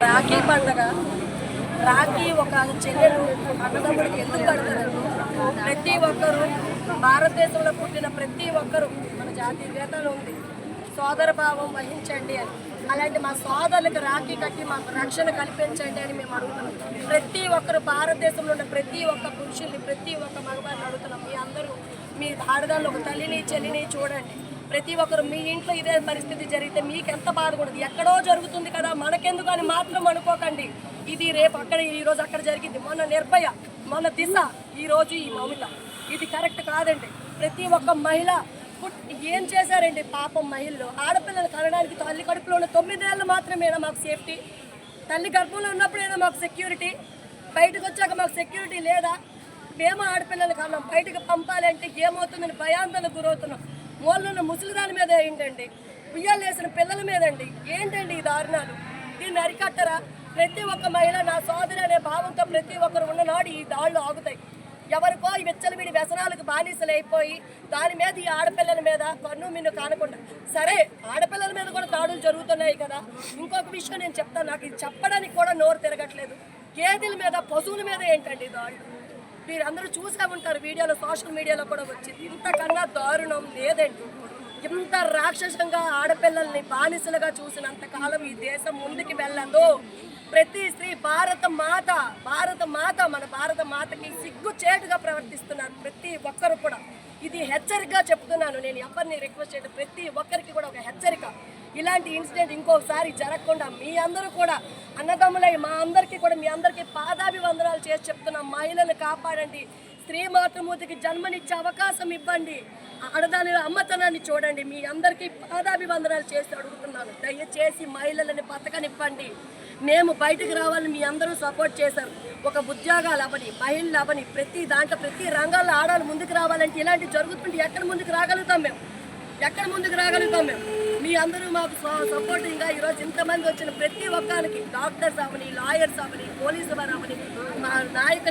రాఖీ పండుగ రాఖీ ఒక చెల్లెలు అన్నదమ్ముడికి ఎందుకు కడతారు? ప్రతి ఒక్కరూ భారతదేశంలో పుట్టిన ప్రతి ఒక్కరూ మన జాతీయ గీతాలు ఉంది సోదర భావం వహించండి అని. అలాంటి మా సోదరులకు రాఖీ కట్టి మాకు రక్షణ కల్పించండి అని మేము అడుగుతున్నాం. ప్రతి ఒక్కరు భారతదేశంలో ఉన్న ప్రతి ఒక్క పురుషుల్ని ప్రతి ఒక్క మగవారిని అడుగుతున్నాం. మీ అందరూ మీ ఆడదాన్ని ఒక తల్లిని చెల్లిని చూడండి. ప్రతి ఒక్కరు మీ ఇంట్లో ఇదే పరిస్థితి జరిగితే మీకు ఎంత బాధపడదు? ఎక్కడో జరుగుతుంది కదా మనకెందుకు అని మాత్రం అనుకోకండి. ఇది రేపు అక్కడ ఈరోజు అక్కడ జరిగింది. మొన్న నిర్భయ, మొన్న దిశ, ఈరోజు ఈ మౌమిత. ఇది కరెక్ట్ కాదండి. ప్రతి ఒక్క మహిళ ఏం చేశారండి పాపం? మహిళలు ఆడపిల్లలు కనడానికి తల్లి కడుపులో ఉన్న 9 నెలలు మాత్రమేనా మాకు సేఫ్టీ? తల్లి గర్భంలో ఉన్నప్పుడైనా మాకు సెక్యూరిటీ? బయటకు వచ్చాక మాకు సెక్యూరిటీ లేదా? మేము ఆడపిల్లలు కన్నాం, బయటకు పంపాలంటే ఏమవుతుందని భయాందోళనకు గురవుతున్నాం. మూలన్న ముసలిదాని మీద ఏంటండి? ఉయ్యాలు వేసిన పిల్లల మీదండి. ఏంటండి ఈ దారుణాలు? దీన్ని అరికట్టరా? ప్రతి ఒక్క మహిళ నా సోదరి అనే భావంతో ప్రతి ఒక్కరు ఉన్ననాడు ఈ దాడులు ఆగుతాయి. ఎవరికో ఈ విచ్చలవిడి వ్యసనాలకు బానిసలు అయిపోయి దాని మీద ఈ ఆడపిల్లల మీద కన్ను మిన్ను కానకుండా. సరే, ఆడపిల్లల మీద కూడా దాడులు జరుగుతున్నాయి కదా. ఇంకొక విషయం నేను చెప్తాను, నాకు ఇది చెప్పడానికి కూడా నోరు తిరగట్లేదు. గేదెల మీద, పశువుల మీద ఏంటండి దాడులు? మీరు అందరూ చూసే ఉంటారు వీడియోలో, సోషల్ మీడియాలో కూడా వచ్చింది. ఇంతకన్నా దారుణం లేదండి. ఇంత రాక్షసంగా ఆడపిల్లల్ని బానిసలుగా చూసినంత కాలం ఈ దేశం ముందుకు వెళ్ళదు. ప్రతి స్త్రీ భారత మాత మన భారత మాతకి సిగ్గు చేటుగా ప్రవర్తిస్తున్నారు ప్రతి ఒక్కరు కూడా. ఇది హెచ్చరికగా చెప్తున్నాను. నేను ఎవరిని రిక్వెస్ట్ చేయడం, ప్రతి ఒక్కరికి కూడా ఒక హెచ్చరిక. ఇలాంటి ఇన్సిడెంట్ ఇంకోసారి జరగకుండా మీ అందరూ కూడా అన్నదమ్ములై మా అందరికీ కూడా మీ అందరికీ పాదాభివందనాలు చేసి చెప్తున్నాం. మహిళలను కాపాడండి. స్త్రీ మాతృమూర్తికి జన్మనిచ్చే అవకాశం ఇవ్వండి. ఆడదాని అమ్మతనాన్ని చూడండి. మీ అందరికీ పాదాభివందనాలు చేసి అడుగుతున్నాను. దయచేసి మహిళలని బతకనివ్వండి. మేము బయటకు రావాలని మీ అందరూ సపోర్ట్ చేశారు. ఒక ఉద్యోగాలు అవని, మహిళలు అవని, ప్రతి దాంట్లో ప్రతి రంగాల్లో ఆడాలి ముందుకు రావాలంటే ఇలాంటి జరుగుతుంటే ఎక్కడ ముందుకు రాగలుగుతాం మేము? ఎక్కడ ముందుకు రాగలుగుతాం మేము? మీ అందరూ మాకు సపోర్టింగ్గా ఈరోజు ఇంతమంది వచ్చిన ప్రతి ఒక్కరికి, డాక్టర్స్ అవని, లాయర్స్ అవని, పోలీసు వారు అవని, మా నాయకులు